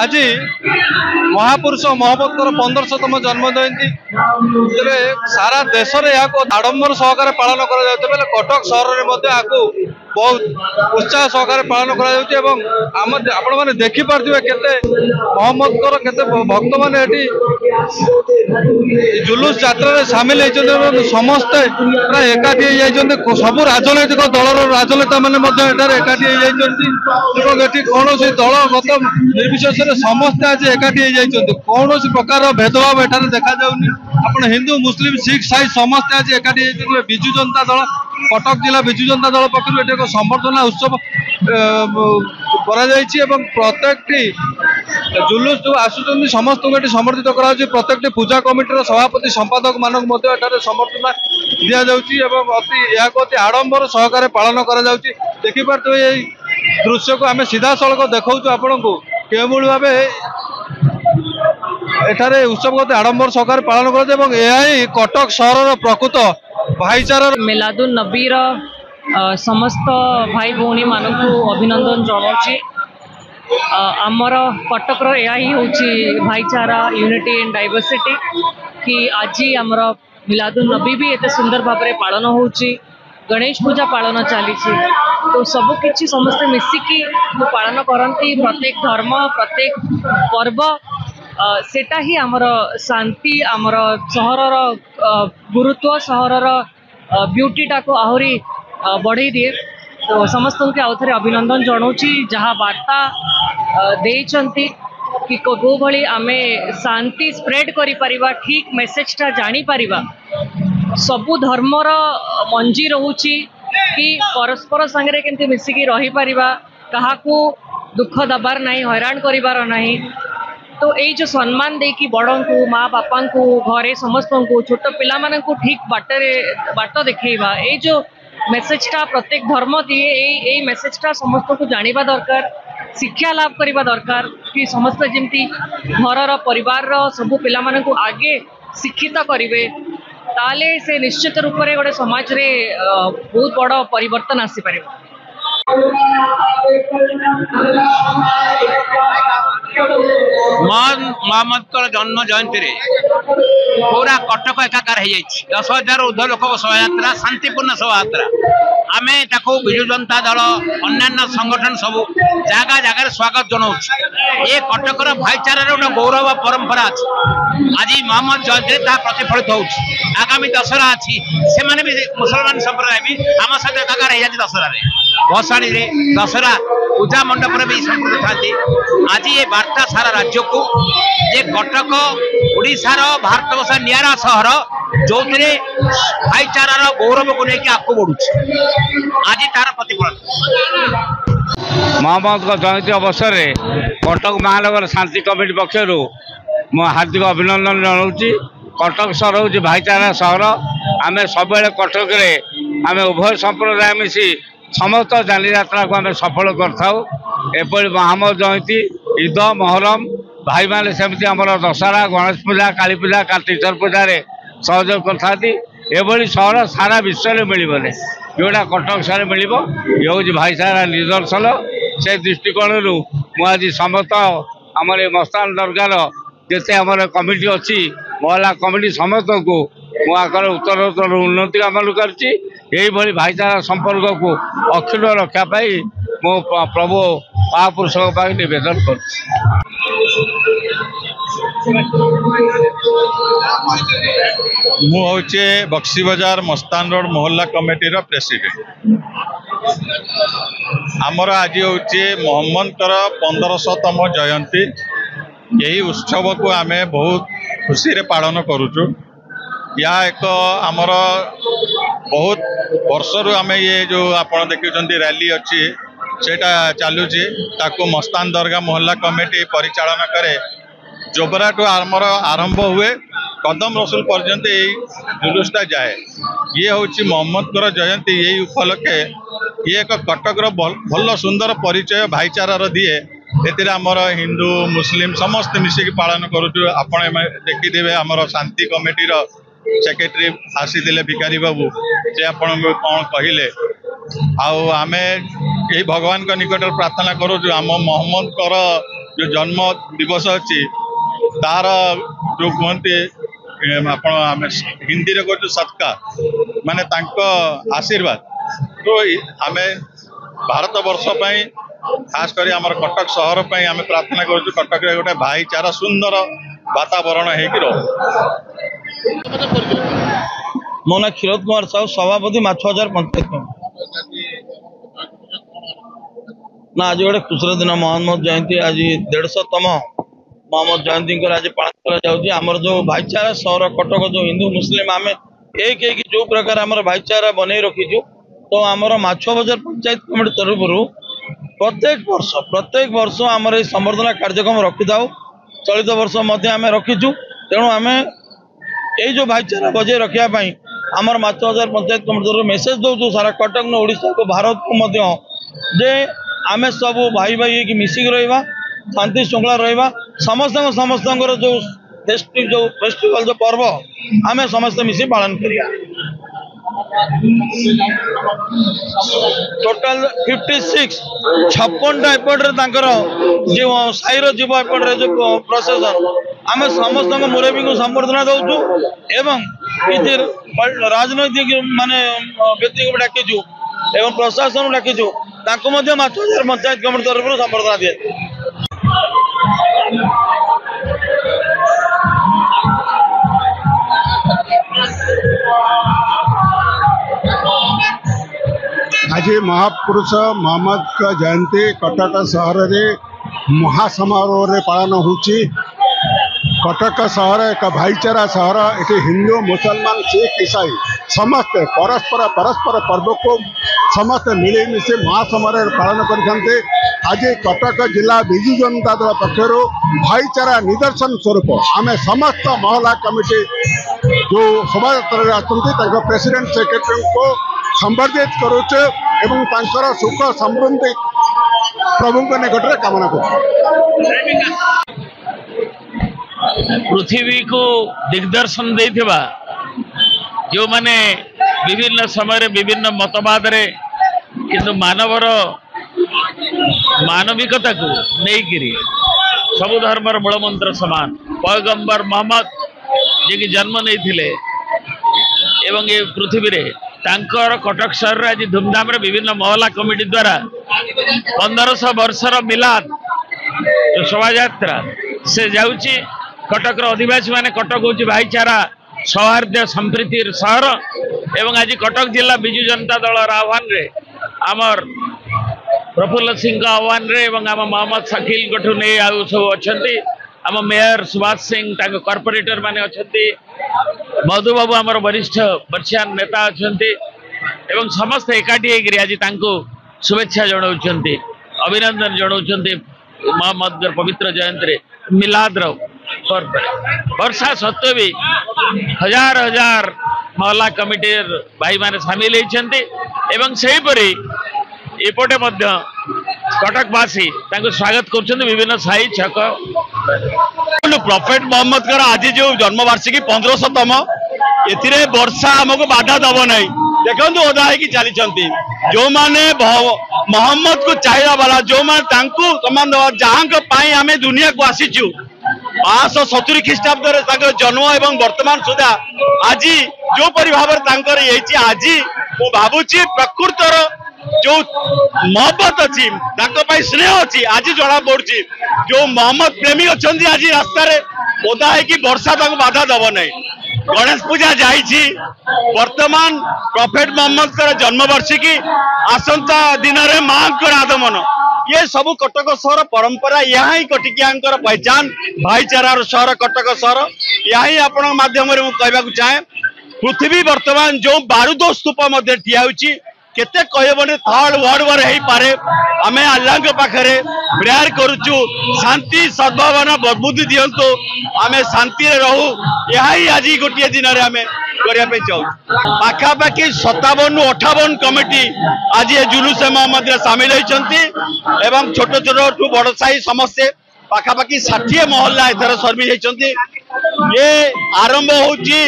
आज महापुरुष मोहम्मद 1500तम जन्म जयंती तेरे सारा देश में यहाँ आडंबर सहकार पालन कर कटक सहर में बहुत उत्साह सहकार पालन कर देखिपे केते मोहम्मद केते भक्त मैंने जुलूस यात्रा सामिल होती समस्ते एकाठी सब राजनैतिक दलर राजनेता मैंने एकाठी होती कौन दल मत निर्विशेष समस्ते आज एकाठी होती कौन प्रकार भेदभाव एठार देखा जाऊनी आप हिंदू मुस्लिम सिख साई समस्ते आज एकाठी होती विजु जनता दल कटक जिला विजु जनता दल पक्ष एक संबर्धना उत्सव प्रत्येक जुलूस जो आसुच्च समस्त को समर्थित करा प्रत्येक पूजा कमिटी सभापति संपादक मानक समर्थना दि अति आडंबर सहकार पालन कर देखिपे ये दृश्य को आम सीधा सड़क देखा आपण को केवल भाव एठारे उत्सव को आडंबर सहकार पालन कर कटक सहर प्रकृत भाईचार मिलादुन नबी समस्त भाई भौणी मानक अभिनंदन जनाऊँगी आमर कटक भाईचारा यूनिटी एंड डाइवर्सिटी कि आज आमर मिलादुन नबी भी एत सुंदर भाव में पालन हो गणेश पूजा पालन चली तो सबकि समस्ते मिसिकी पालन करती प्रत्येक धर्म प्रत्येक पर्व सेटा ही आमर शांति आमर सहरर गुरुत्व सहरर ब्यूटीटा को आहरी बढ़ई दिए तो समस्त को आउ थे अभिनंदन जनाऊँगी जहाँ वार्ता देइचंती कि को भली आमे शांति स्प्रेड करि परिबा ठीक मेसेजटा जानी परिबा सबु धर्मर मंजी रहूची कि परस्पर संगे केमती मिसिकी रही परिबा काहाकू दुख दबार नहीं हैरान करिबार नहीं तो यही जो सम्मान देकी बड़ों को माँ बापा को घरे समस्त को छोट पिला मानन को ठीक बाट देखा ये जो मेसेजटा प्रत्येक धर्म दिए यही मेसेजटा समस्त को जानिबा दरकार शिक्षा लाभ करने दरकार कि समस्त जमती घर परिवार सबू पिला मानन को आगे शिक्षित करेंगे ताले से निश्चित रूप से गोटे समाज रे बहुत बड़ परिवर्तन आसी पारे। मोहम्मद जन्म जयंती पूरा कटक एकाकार हो 10,000 ऊर्ध्व लोक शोभा यात्रा शांतिपूर्ण शोभा यात्रा आम विजु जनता दल अन्य संगठन सब जगह जगह स्वागत जनाऊँ ये कटकर भाईचार गोटे गौरव परंपरा अच्छी आज मोहम्मद जयंती प्रतिफलित हो आगामी दशहरा अच्छी से भी मुसलमान संप्रदाय भी आम सहित एकाकार हो दशहरा भसाणी दशहरा पूजा मंडप भी संपूर्ण था आज ये वार्ता सारा राज्य को जे कटक ओडिशार भारत वर्ष निरा सहर जो भाईचारार गौरव को लेकिन आगे बढ़ू आज तार प्रतिफलन मोहम्मद जयंती अवसर में कटक महानगर शांति कमिटी पक्षर हार्दिक अभिनंदन जनाऊँगी कटक सहर हूँ भाईचारा सहर आम सब कटक आम उभय संप्रदाय मिसी समस्त जानी यात्रा को आम सफल कर मोहम्मद जयंती ईद मोहरम भाई मैंने सेमती आम दशहरा गणेश पूजा काली पूजा कार्तिकेश्वर पूजा सहयोग कर सहर सारा विश्व में मिलने जोड़ा कटक सहर मिल ये हूँ भाईचारा निदर्शन से दृष्टिकोण मुझे समस्त आम मस्तान दरगार जिते आम कमिटी अच्छी मोहल्ला कमिटी समस्त को मुझे उत्तरोत्तर उन्नति कामना कर भाईचारा संपर्क को अक्षुण्ण रखापी मो प्रभु महापुरुष निवेदन कर बक्सी बाजार मस्तान रोड मोहल्ला कमिटी प्रेसिडेंट आमर आज हूँ मोहम्मद 1500तम जयंती यही उत्सव को आम बहुत खुशी रे पालन करुचु या एक आमर बहुत वर्षर आम ये जो आप देखुं रैली अच्छी सेटा चलुची ताकू मस्तान दरगाह मोहल्ला कमिटी परिचालन करे जोबराठू आमर आरंभ हुए कदम रसूल पर्यंत जुलूसटा जाए ये हूँ मोहम्मद जयंती यही उपलक्षे ये एक कटकर भल सुंदर परिचय भाईचारार दिए एतिर आमर हिंदू मुस्लिम समस्त मिसिक पालन करुचु आपण देखिदेवे आमर शांति कमिटी सेक्रेटरी आसीथिले भिकारी बाबू से आपण कौन कहले आउ आमे यही भगवान का निकट प्रार्थना करुचु आम मोहम्मद जो जन्म दिवस अच्छी तार जो कहते आप हिंदी में कहते सत्कार माने आशीर्वाद तो आम भारत वर्ष खास कर आम कटक सहर आम प्रार्थना करूँ कटक गोटे भाईचारा सुंदर वातावरण हो मो ना क्षीरोद कुमार साहू सभापति माछ हजार पंचायत ना आज गोटे खुशर दिन मोहम्मद जयंती आज 150तम मोहम्मद जयंती आज पालन कर जो भाईचारा सहर कटक जो हिंदू मुस्लिम आम एक जो प्रकार आम भाईचारा बन रखीचु तो आमर माछ बजार पंचायत कमिटी तरफ प्रत्येक वर्ष आम संवर्धना कार्यक्रम रखी था चलित वर्ष आम रखीचु तेणु आम यही जो भाईचारा बजाय रखापी आमर माछ बजार पंचायत कमिटी तरफ मेसेज दौचु सारा कटक न ओडिशा को भारत को जे आम सब भाई भाई की मिसिक रहा शांति श्रृंखला रहा समस्त जो फेस्टिवल जो पर्व आम समस्त मिसी पालन करिया टोटाल 56 56टा एपटे जो साईर जीव एपटे जो प्रशासन आम समस्त मुरबी को संबर्धना दौचु एवं किसी राजनैतिक माने व्यक्ति को डाकिचु एवं प्रशासन को डाकिचु माछ बजार पंचायत कमिटी तरफ संबर्धना दिए आज महापुरुष मोहम्मद का जयंती कटक सहर रे महासमारोह रे पालन होची। कटक सहर एक भाईचारा सहर ये हिंदू मुसलमान सिख ईसाई समस्त परस्पर पर्व को समस्त मिलमिशे महासमारोह पालन करते। आज कटक जिला विजु जनता दल पक्षर भाईचारा निदर्शन स्वरूप आम समस्त महला कमिटी जो शोभा यात्रा प्रेसिडेंट सेक्रेटरी को संबर्धित करुचे एवं तांकर सुख समृद्धि प्रभु निकट में कामना कर पृथ्वी को दिग्दर्शन देथिबा जो माने विभिन्न समय विभिन्न मतवाद रे किंतु मानवर मानविकता को नहीं सबु धर्मर मूलमंत्र समान पैगंबर मोहम्मद जे कि जन्म नहीं थिले एवं ये पृथ्वी रे तांकर कटक शहर आज धूमधाम रे विभिन्न महला कमिटी द्वारा 1500 वर्षर मिलाद जो शोभा यात्रा से जाउची। कटक अधिवासी माने कटक होची भाईचारा सौहार्द संप्रीतिर सहर एवं आज कटक जिला विजु जनता दल आह्वान रे आमर प्रफुल्ल सिंह आह्वान रे एवं आम मोहम्मद शकील गठू नहीं आउ सब अच्छी आम मेयर सुभाष सिंह कॉर्पोरेटर माने अच्छी मधु बाबू आमर वरिष्ठ वर्षियान नेता अच्छा एवं समस्त एकाठी आज शुभेच्छा जनाऊँच अभिनंदन जनाऊँच मोहम्मद पवित्र जयंती मिलाद पर्व वर्षा सत्वे भी हजार हजार महला कमिटी भाई माने सामिल होती एवं सेहीपरि एपटे कटकवासी स्वागत कर विभिन्न साई छक प्रॉफेट मोहम्मद कर आज जो जन्मवार्षिकी 1500तम ए वर्षा आमको बाधा दब ना देखो ओदा हो चली जो माने मोहम्मद को चाहिए वाला जो माने जहाँ आम दुनिया को आसीचु 570 ख्रीष्टाब्द जन्म एवं वर्तमान सुधा आज जो भाव आज मु भावुची प्रकृतर जो मोहब्बत अच्छी स्नेह अच्छी आज जना पड़ी जो मोहम्मद प्रेमी अच्छा आज रास्तार ओदा है वर्षा बाधा दब ना। गणेश पूजा जाइए वर्तमान प्रॉफेट मोहम्मद जन्मवार्षिकी आसंता दिन में माँ आगमन ये सब कटक सहर परंपरा यहाँ ही कटिकिया पहचान भाईचारार सहर कटक सहर यहाँ ही आपण माध्यम कहवाक चाहे पृथ्वी वर्तमान जो बारूद स्तूप ठिया केते कहबने थर्ड वर्ल्ड वार हो पारे आम अल्लाह के पाखरे प्रेयर करुचु शांति सद्भावना बुद्धि दिंतु आम शांति रहू यही आज गोटे दिन में आम करने चाहूँ पाखापाखि 57-58 कमिटी आज ये जुलूस मोहम्मद सामिल होती छोट छोट बड़ साई समस्ते पाखापाखि 60 महल्ला एथर सर्विस होती ये आरंभ होची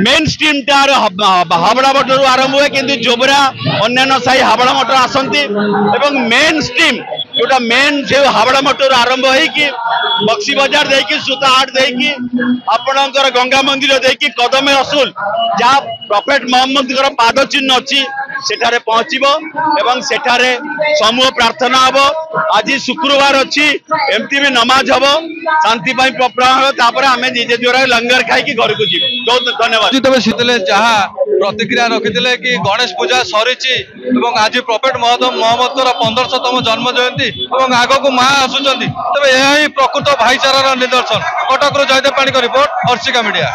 मेन स्ट्रीम टार हावड़ा मटर आरंभ हुए किंतु जोबरा अन्य साई हावड़ा मटर आसती एवं मेन स्ट्रीम जोटा मेन से हावड़ा मठर आरंभ होगी बक्सी बाजार देकी सूताहाट देकी आपणकर गंगा मंदिर देकी कदमे रसूल जहाँ प्रॉफेट मोहम्मद पाद चिन्ह अच्छी सेठारे पहुंचबो एवं सेठारे समूह प्रार्थना हबो। आज शुक्रवार अच्छी एमती भी नमाज हबो शांति पाई तापर आमे निजे जोरा लंगर खाई कि घर को जी। बहुत धन्यवाद। तबे सितले जहा प्रतिक्रिया रखिथिले कि गणेश पूजा सरीची एवं आज प्रॉफेट मोहम्मद 1500तम जन्म जयंती एवं आग को माँ आसुचंती तबे यही प्रकृत भाईचारार निदर्शन। Cuttack Jaydev Panik report Archika media.